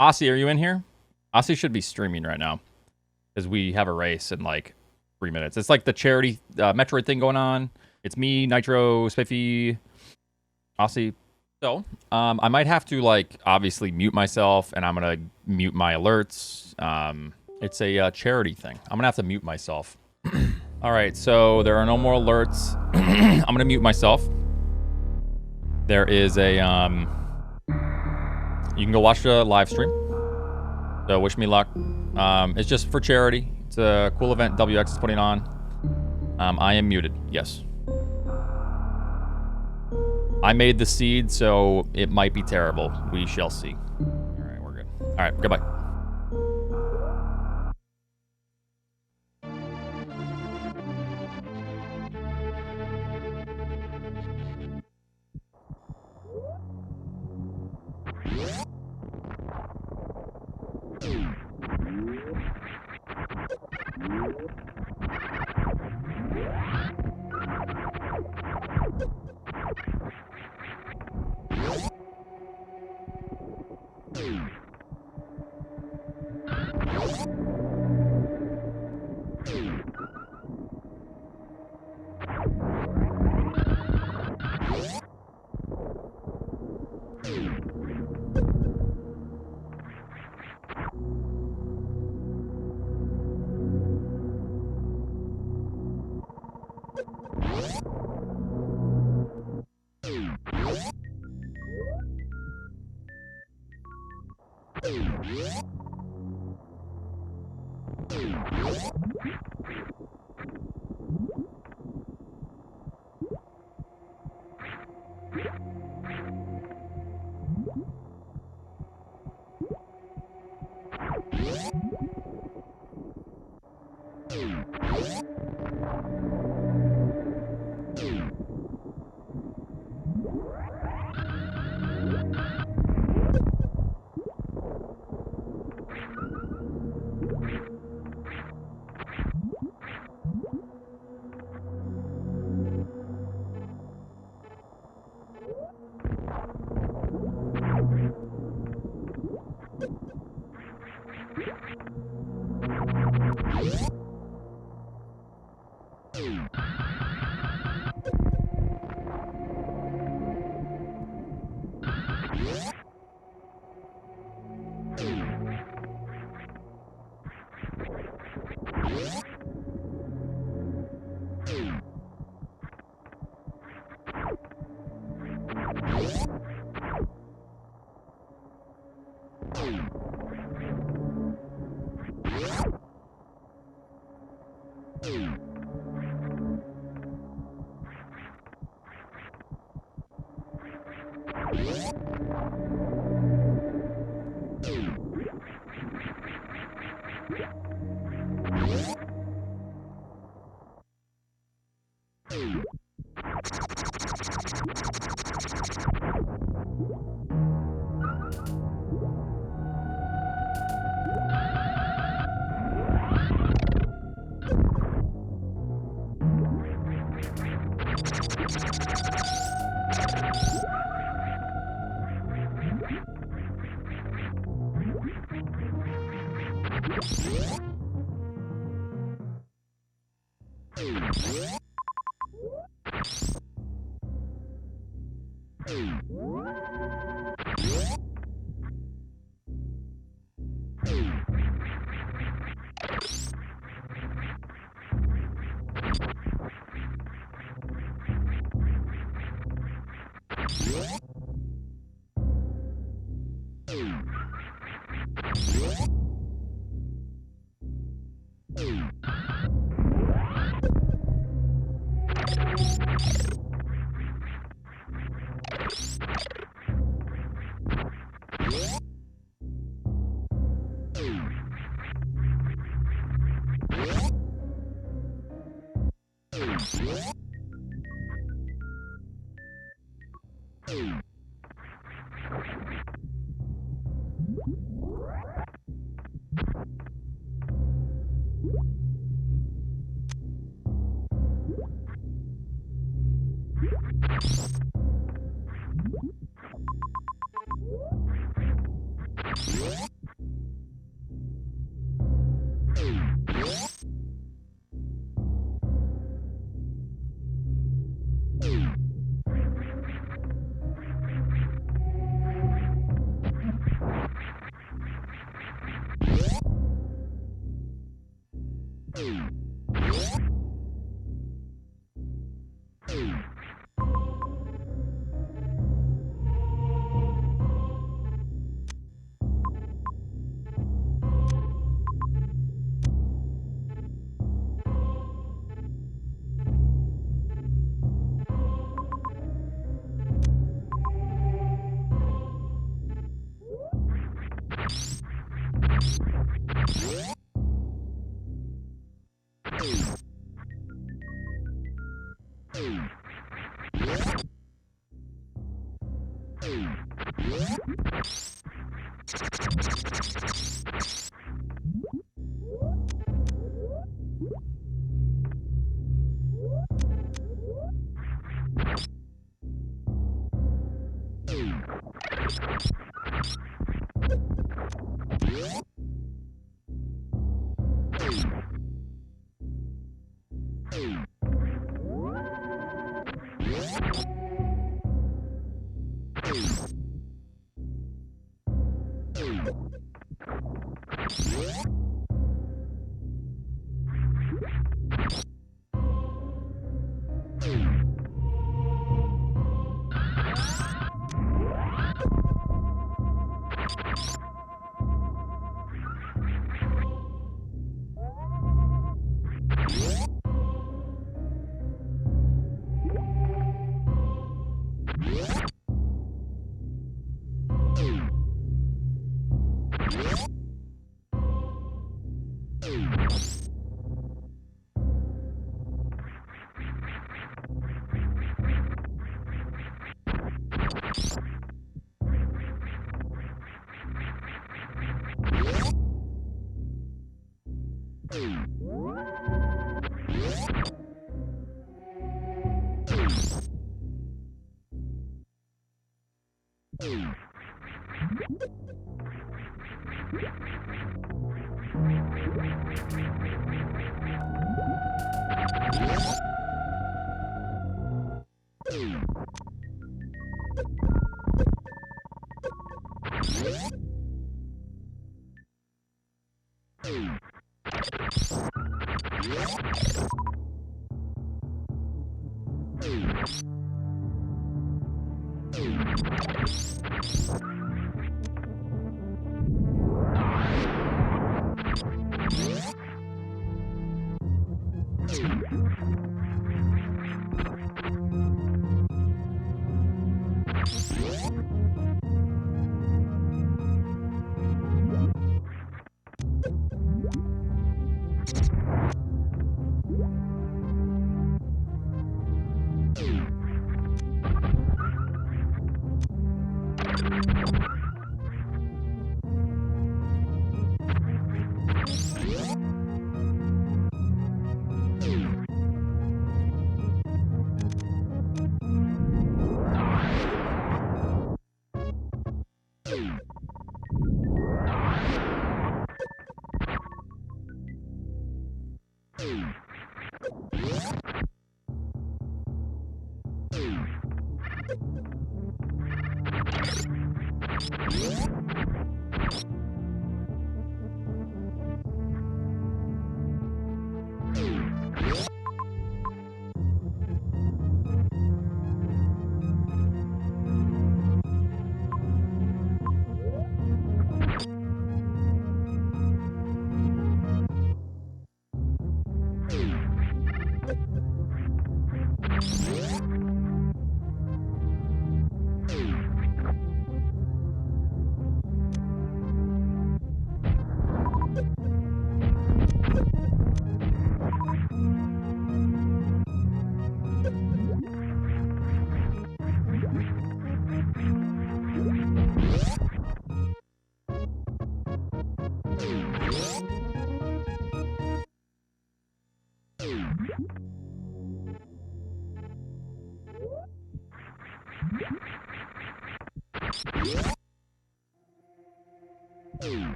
Aussie, are you in here? Aussie should be streaming right now because we have a race in like 3 minutes. It's like the charity Metroid thing going on. It's me, Nitro, Spiffy, Aussie. So, I might have to like obviously mute myself, and I'm gonna mute my alerts. It's a charity thing. I'm gonna have to mute myself. All right, so there are no more alerts. I'm gonna mute myself. There is a you can go watch the live stream. So wish me luck. It's just for charity. It's a cool event WX is putting on. I am muted. Yes. I made the seed, so it might be terrible. We shall see. All right, we're good. All right, goodbye.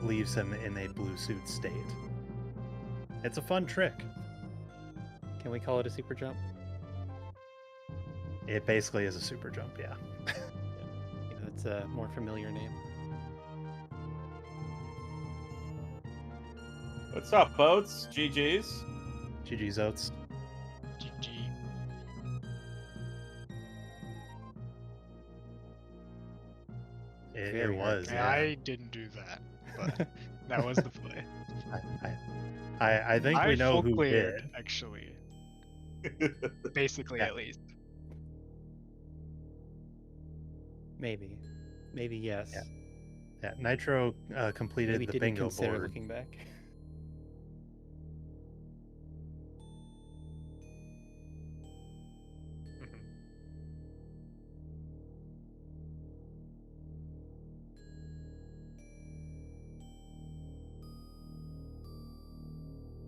leaves him in a blue suit state. It's a fun trick. Can we call it a super jump? It basically is a super jump, yeah. That's a more familiar name. What's up, boats? GG's. GG's Oats. GG. It Very was, hard. yeah. I didn't do that, but that was the play. I think we know full who cleared, did. actually. Basically, Yeah. at least. Maybe yes. Yeah, Nitro completed Maybe the didn't bingo consider board. looking back. Mhm.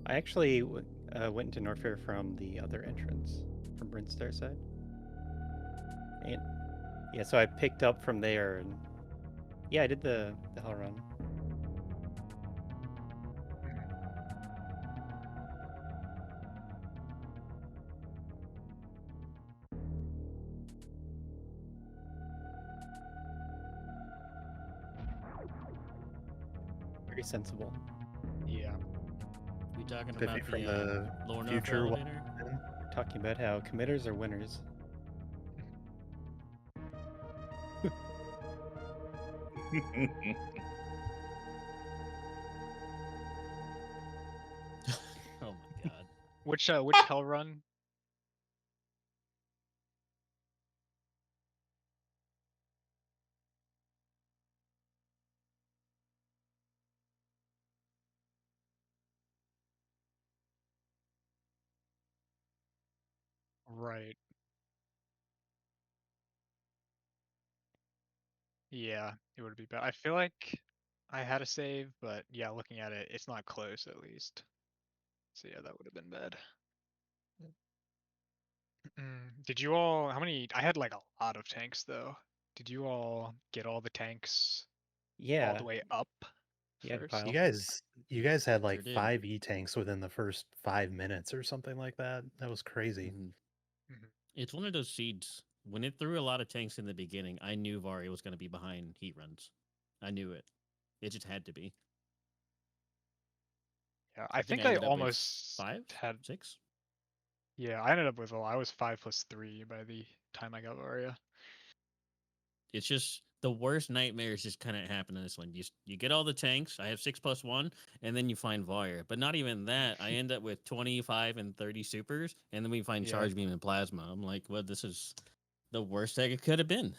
I actually went into Norfair from the other entrance, from Brinstar side. And yeah, so I picked up from there, and yeah, I did the hell run. Very sensible. Yeah. We talking Spiffy about from the the lower North future. elevator? We're talking about how committers are winners. Oh my god. Which hell run? Right. Yeah, it would be bad. I feel like I had a save, but yeah, looking at it, it's not close at least. So yeah, that would have been bad. Did you all? How many? I had like a lot of tanks though. Did you all get all the tanks all Yeah, the way up yeah, first? pile. You guys had like Sure did. 5 E-tanks within the first 5 minutes or something like that. That was crazy. Mhm. Mhm. It's one of those seeds. When it threw a lot of tanks in the beginning, I knew Vari was going to be behind heat runs. I knew it. It just had to be. Yeah, I think I ended up with almost 5, had. 6. Yeah, I ended up with I was 5+3 by the time I got Varia. It's just the worst nightmares just kind of happen in this one. You get all the tanks. I have 6+1, and then you find Varya. But not even that. I end up with 25 and 30 supers, and then we find Yeah. Charge Beam and Plasma. I'm like, well, this is the worst that it could have been.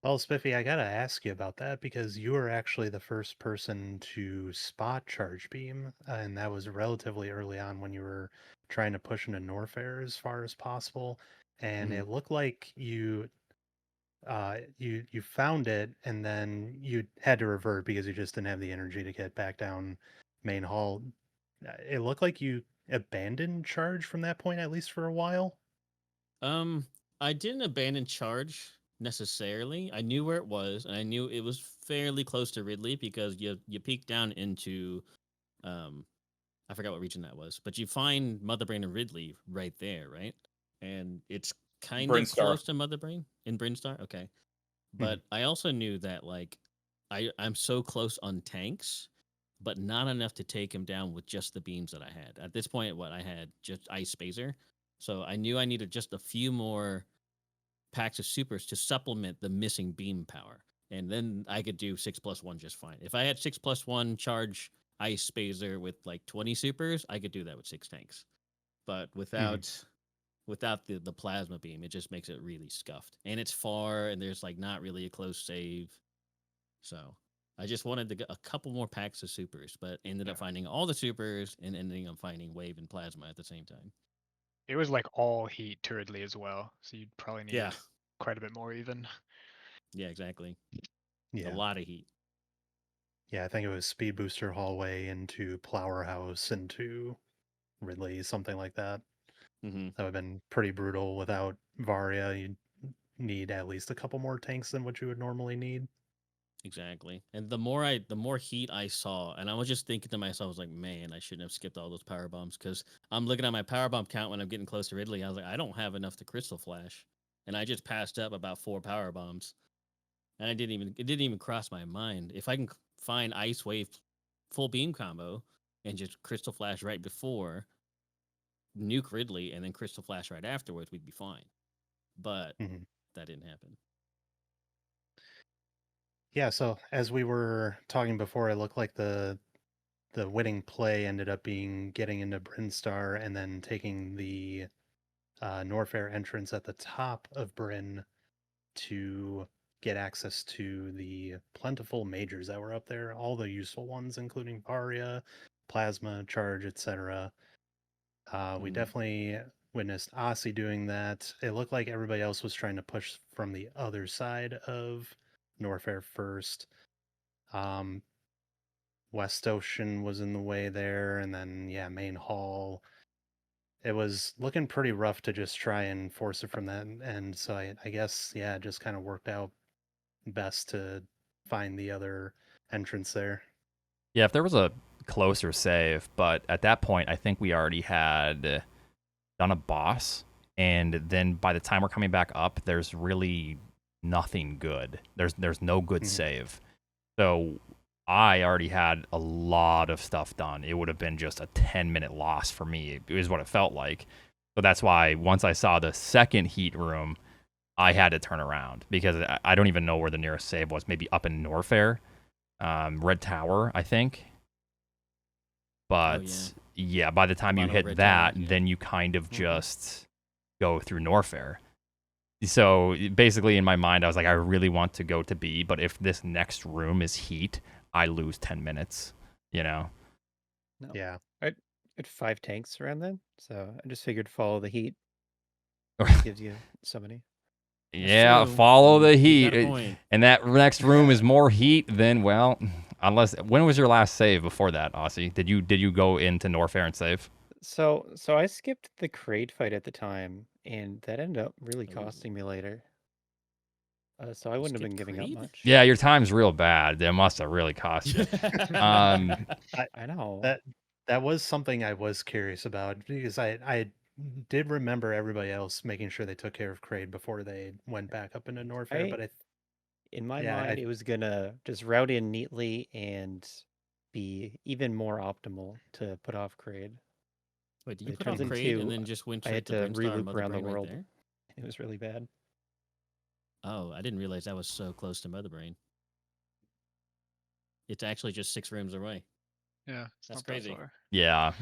Well, Spiffy, I gotta ask you about that because you were actually the first person to spot Charge Beam, and that was relatively early on when you were trying to push into Norfair as far as possible. And Mhm. it looked like you found it, and then you had to revert because you just didn't have the energy to get back down main hall. It looked like you abandoned Charge from that point, at least for a while. I didn't abandon Charge necessarily. I knew where it was, and I knew it was fairly close to Ridley because you peek down into I forgot what region that was, but you find Mother Brain and Ridley right there, right? And it's kind of Brinstar. close to Mother Brain in Brinstar. Okay. But I also knew that like I'm so close on tanks, but not enough to take him down with just the beams that I had. At this point, what I had just Ice Spacer. So I knew I needed just a few more packs of supers to supplement the missing beam power. And then I could do 6+1 just fine. If I had 6+1 charge Ice Spacer with like 20 supers, I could do that with 6 tanks. But without the plasma beam, it just makes it really scuffed. And it's far, and there's like not really a close save. So I just wanted to get a couple more packs of supers, but ended up finding all the supers and ending up finding wave and plasma at the same time. It was like all heat to Ridley as well, so you'd probably need Yeah. quite a bit more even. Yeah, exactly. Yeah. A lot of heat. Yeah, I think it was Speed Booster Hallway into Plower House into Ridley, something like that. Mm-hmm. That would have been pretty brutal. Without Varia, you'd need at least a couple more tanks than what you would normally need. Exactly. And the more heat I saw, and I was just thinking to myself, I was like, man, I shouldn't have skipped all those power bombs because I'm looking at my power bomb count when I'm getting close to Ridley. I was like, I don't have enough to crystal flash, and I just passed up about 4 power bombs, and it didn't even cross my mind if I can find ice wave full beam combo and just crystal flash right before nuke Ridley and then crystal flash right afterwards, we'd be fine. But Mhm. that didn't happen. Yeah, so as we were talking before, it looked like the winning play ended up being getting into Brinstar and then taking the Norfair entrance at the top of Bryn to get access to the plentiful majors that were up there, all the useful ones, including Varia, Plasma, Charge, etc. We definitely witnessed Aussie doing that. It looked like everybody else was trying to push from the other side of Norfair first. West Ocean was in the way there, and then main hall. It was looking pretty rough to just try and force it from that end. So I guess it just kind of worked out best to find the other entrance there. Yeah, if there was a closer save, but at that point, I think we already had done a boss, and then by the time we're coming back up, there's really nothing good. There's no good save. So I already had a lot of stuff done. It would have been just a 10-minute loss for me, is what it felt like. So that's why once I saw the second heat room, I had to turn around because I don't even know where the nearest save was. Maybe up in Norfair, Red Tower, I think. But by the time you Bottom hit Red that, Tower, then you kind of just go through Norfair. So basically, in my mind, I was like, I really want to go to B, but if this next room is heat, I lose 10 minutes, you know? No. Yeah. I had 5 tanks around then, so I just figured follow the heat. Gives you so many. Yeah, true. follow the You got a heat. point. And that next room is more heat, then, well, unless... When was your last save before that, Aussie? Did you go into Norfair and save? So I skipped the crate fight at the time, and that ended up really Ooh. costing me later. So I wouldn't have been skipped giving up Creed? much. Yeah, your time's real bad. That must have really cost you. I know. That was something I was curious about because I did remember everybody else making sure they took care of Kraid before they went back up into Norfair, but in my yeah, mind, it was gonna just route in neatly and be even more optimal to put off Kraid. Wait, did But you it put off turns Kraid and into then just went I straight had to to Brinstar and re-loop Mother around the Brain right world. there? It was really bad. Oh, I didn't realize that was so close to Mother Brain. It's actually just 6 rooms away. Yeah, it's That's not crazy. That far. Yeah,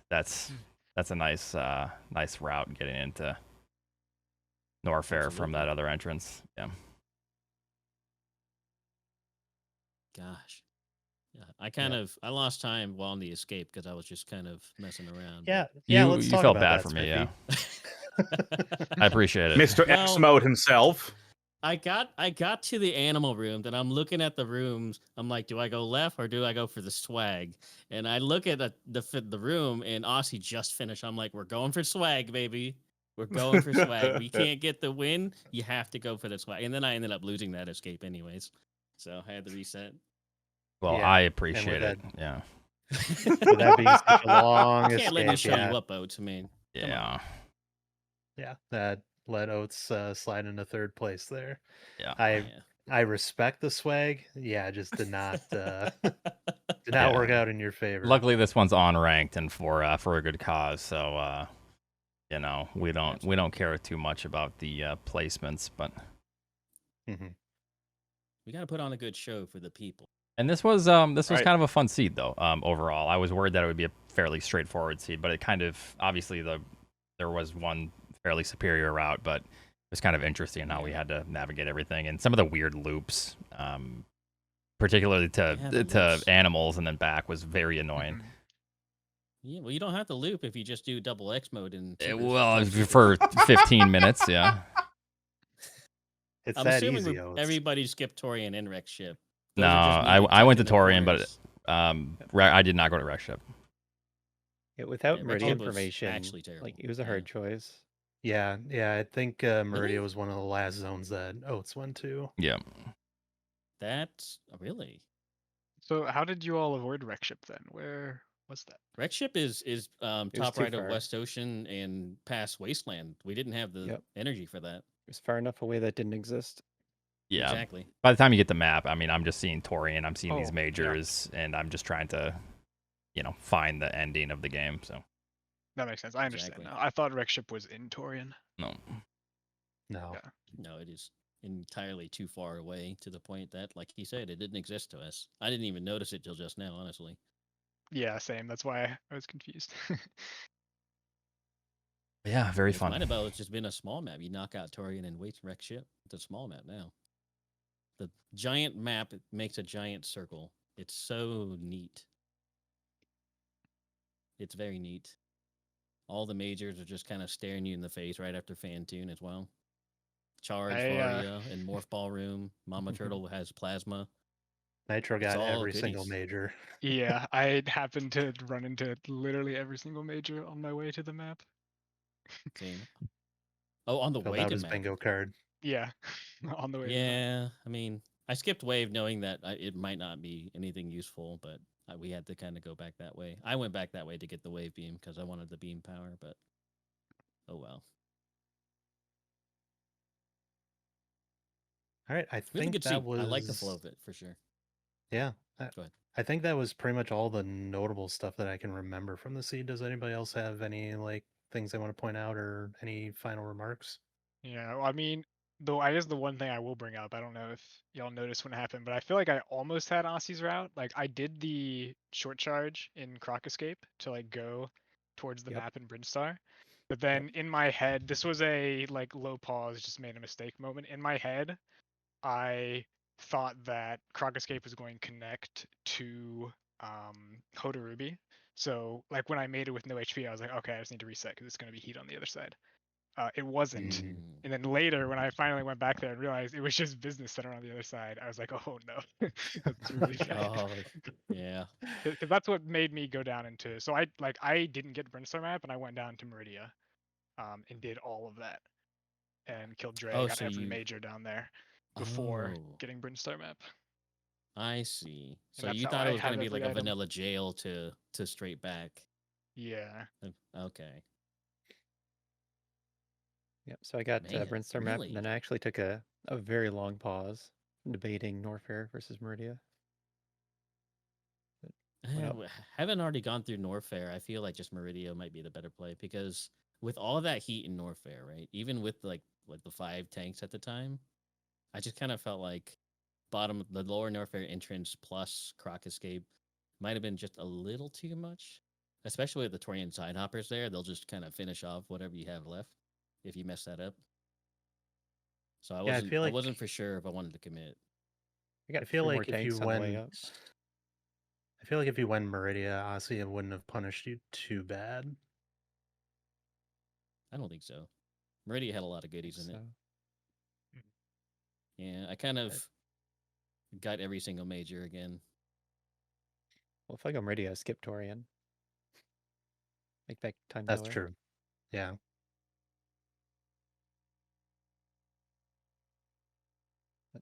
that's a nice route getting into Norfair from that Absolutely. other entrance. Yeah. Gosh. Yeah, I lost time while on the escape because I was just kind of messing around. Let's You talk felt about bad that, for me, Spiffy. I appreciate it. Mr. Well- X Mode himself. I got to the animal room, and I'm looking at the rooms. I'm like, do I go left or do I go for the swag? And I look at the room, and Aussie just finished. I'm like, we're going for swag, baby. We're going for swag. We can't get the win. You have to go for the swag. And then I ended up losing that escape anyways. So I had to reset. Well, Yeah, I and appreciate it. Yeah. With that being such a long Can't let me escape, show you up, Oats. I mean, come on. Yeah, that let Oates slide into third place there. Yeah. I respect the swag. Yeah, it just did not work out in your favor. Luckily, this one's on ranked and for a good cause. So we don't care too much about the placements, but we got to put on a good show for the people. And this was kind of a fun seed though. Overall, I was worried that it would be a fairly straightforward seed, but it kind of obviously there was one fairly superior route, but it was kind of interesting how we had to navigate everything and some of the weird loops, particularly to animals and then back was very annoying. Yeah, well, you don't have to loop if you just do double X mode and well, for 15 minutes, yeah. It's I'm that assuming easy. everybody skipped Torian and Rex ship. No, I went to Torian, but I did not go to Rex ship. Without Meridian information, actually terrible. Like it was a hard choice. Yeah, I think Meridia was one of the last zones that Oates went to. Yeah. That's really So how did you all avoid wreck ship then? Where was that? Wreck Ship is was top too right of far. West Ocean and past Wasteland. We didn't have the Yep. energy for that. It was far enough away that didn't exist. Yeah. Exactly. By the time you get the map, I mean, I'm just seeing Torian, I'm seeing Oh, these yeah. majors, and I'm just trying to, find the ending of the game. So That makes sense. I understand Exactly. now. I thought wreck ship was in Torian. no. No. Yeah. No, it is entirely too far away to the point that, like he said, it didn't exist to us. I didn't even notice it till just now, honestly. Yeah, same. That's why I was confused. Yeah, very With fun. Might about it's just been a small map. You knock out Torian and wait Wreck Ship. It's a small map now. The giant map makes a giant circle. It's so neat. It's very neat. All the majors are just kind of staring you in the face right after Fantoon as well. Charge, Varia, and Morph Ballroom. Mama Turtle has Plasma. Nitro It's got all every single goodies. major. Yeah, I happened to run into literally every single major on my way to the map. Same. Oh, on the Filled way out to his map. bingo card. Yeah, on the way. To the map. Yeah, I mean, I skipped Wave knowing that it might not be anything useful, but we had to kind of go back that way. I went back that way to get the Wave Beam because I wanted the beam power, but oh well. All right, I Really think good that scene. was. I like the flow of it for sure. Yeah. Go ahead. I think that was pretty much all the notable stuff that I can remember from the seed. Does anybody else have any things they want to point out or any final remarks? Yeah, well, I mean, though I guess the one thing I will bring up, I don't know if y'all noticed when it happened, but I feel like I almost had Aussie's route. Like I did the short charge in Croc Escape to like go towards the Yep. map in Bridgestar. But then in my head, this was a like low pause, just made a mistake moment. In my head, I thought that Croc Escape was going to connect to Hoda Ruby. So like when I made it with no HP, I was like, okay, I just need to reset because it's going to be heat on the other side. It wasn't. Mm. And then later, when I finally went back there and realized it was just Business Center on the other side, I was like, oh no, that's really bad. Oh, yeah. Because that's what made me go down into. So I didn't get Brinstar map, and I went down to Meridia, and did all of that, and killed Dre. Oh, got so every you. major down there before Oh, getting Brinstar map. I see. So that's you how thought I it was going have to be every like a item. vanilla jail to straight back. Yeah. Okay. Yep. So I got Man, Brinstar map, really? and then I actually took a very long pause debating Norfair versus Meridia. What up? Haven't already gone through Norfair. I feel like just Meridio might be the better play because with all of that heat in Norfair, right? Even with like the 5 tanks at the time, I just kind of felt like the lower Norfair entrance plus Croc Escape might have been just a little too much. Especially with the Torian side hoppers there, they'll just kind of finish off whatever you have left if you mess that up. So I Yeah, I feel like wasn't for sure if I wanted to commit. I got I feel 3 more like if you tanks on the way went, up. I feel like if you went Meridia, Aussie, it wouldn't have punished you too bad. I don't think so. Meridia had a lot of goodies in it. So Yeah, I kind of got every single major again. well, if I go Meridia, skip Torian. Make that time That's delay. true. Yeah.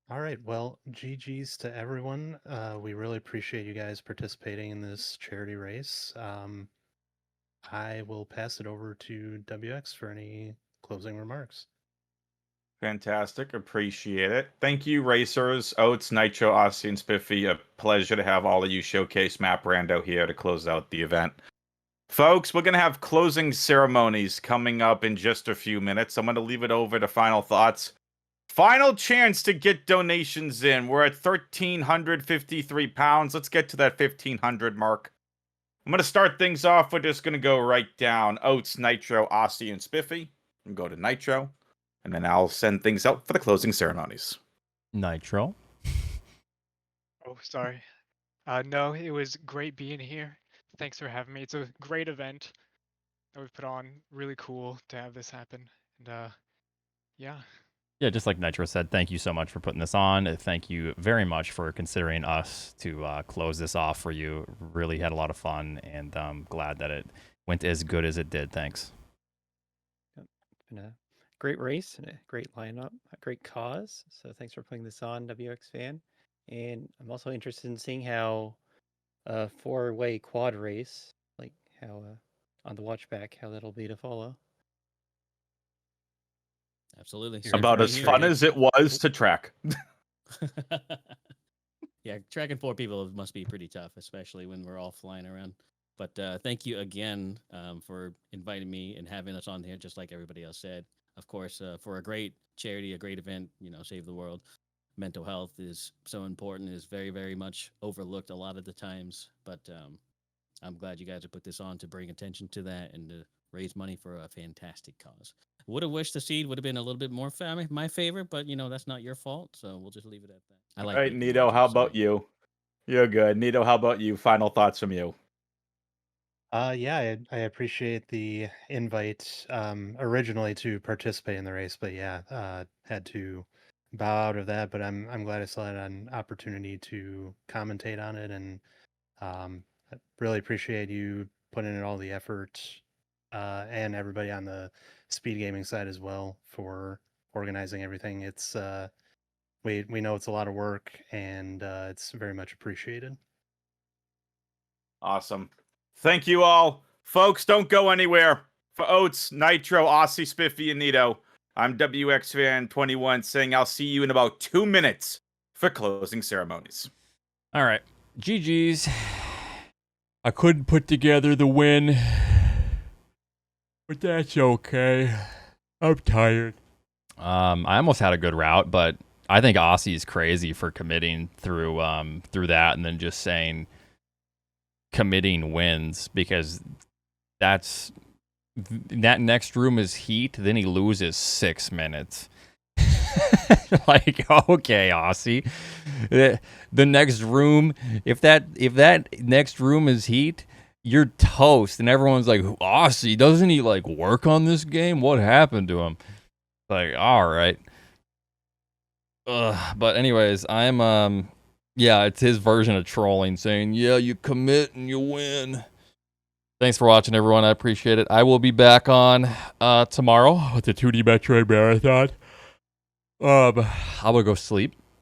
All right. Well, GG's to everyone. We really appreciate you guys participating in this charity race. I will pass it over to WX for any closing remarks. Fantastic. Appreciate it. Thank you, racers, Oats, Nitro, Aussie, and Spiffy. A pleasure to have all of you showcase Map Rando here to close out the event. Folks, we're going to have closing ceremonies coming up in just a few minutes. I'm going to leave it over to final thoughts. Final chance to get donations in. We're at 1,353 pounds. Let's get to that 1,500 mark. I'm going to start things off. We're just going to go right down. Oats, Nitro, Aussie, and Spiffy. And go to Nitro. And then I'll send things out for the closing ceremonies. Nitro. Oh, sorry. No, it was great being here. Thanks for having me. It's a great event that we've put on. Really cool to have this happen. And yeah. Yeah, just like Nitro said, thank you so much for putting this on. Thank you very much for considering us to close this off for you. Really had a lot of fun, and I'm glad that it went as good as it did. Thanks. It's been a great race and a great lineup, a great cause. So thanks for putting this on, WX fan. And I'm also interested in seeing how a four-way quad race, like how on the watchback, how that'll be to follow. Absolutely. You're Same for About me as here. fun as it was to track. Yeah, tracking 4 people must be pretty tough, especially when we're all flying around. But thank you again for inviting me and having us on here, just like everybody else said. Of course, for a great charity, a great event, Save the World. Mental health is so important, is very, very much overlooked a lot of the times. But I'm glad you guys have put this on to bring attention to that and to raise money for a fantastic cause. Would have wished the seed would have been a little bit more my favorite, but that's not your fault, so we'll just leave it at that. I All like right, making Nito, money, how sorry. about you? You're good. Nito, how about you? Final thoughts from you. Yeah, I appreciate the invite originally to participate in the race, but yeah, had to bow out of that. But I'm glad I still had an opportunity to commentate on it, and I really appreciate you putting in all the effort and everybody on the speed gaming side as well for organizing everything. It's we know it's a lot of work, and it's very much appreciated. Awesome. Thank you all. Folks, don't go anywhere. For Oats, Nitro, Aussie, Spiffy, and Nito, I'm WXFan21 saying I'll see you in about 2 minutes for closing ceremonies. All right. GG's. I couldn't put together the win, but that's okay. I'm tired. I almost had a good route, but I think Aussie's crazy for committing through that and then just saying committing wins, because that next room is heat, then he loses 6 minutes. Like, okay, Aussie, the next room, if that next room is heat, you're toast. And everyone's like, Aussie, doesn't he like work on this game? What happened to him? Like, all right. But anyways, I'm yeah, it's his version of trolling, saying, yeah, you commit and you win. Thanks for watching, everyone. I appreciate it. I will be back on tomorrow with the 2D Metroid Marathon. I'm gonna go sleep.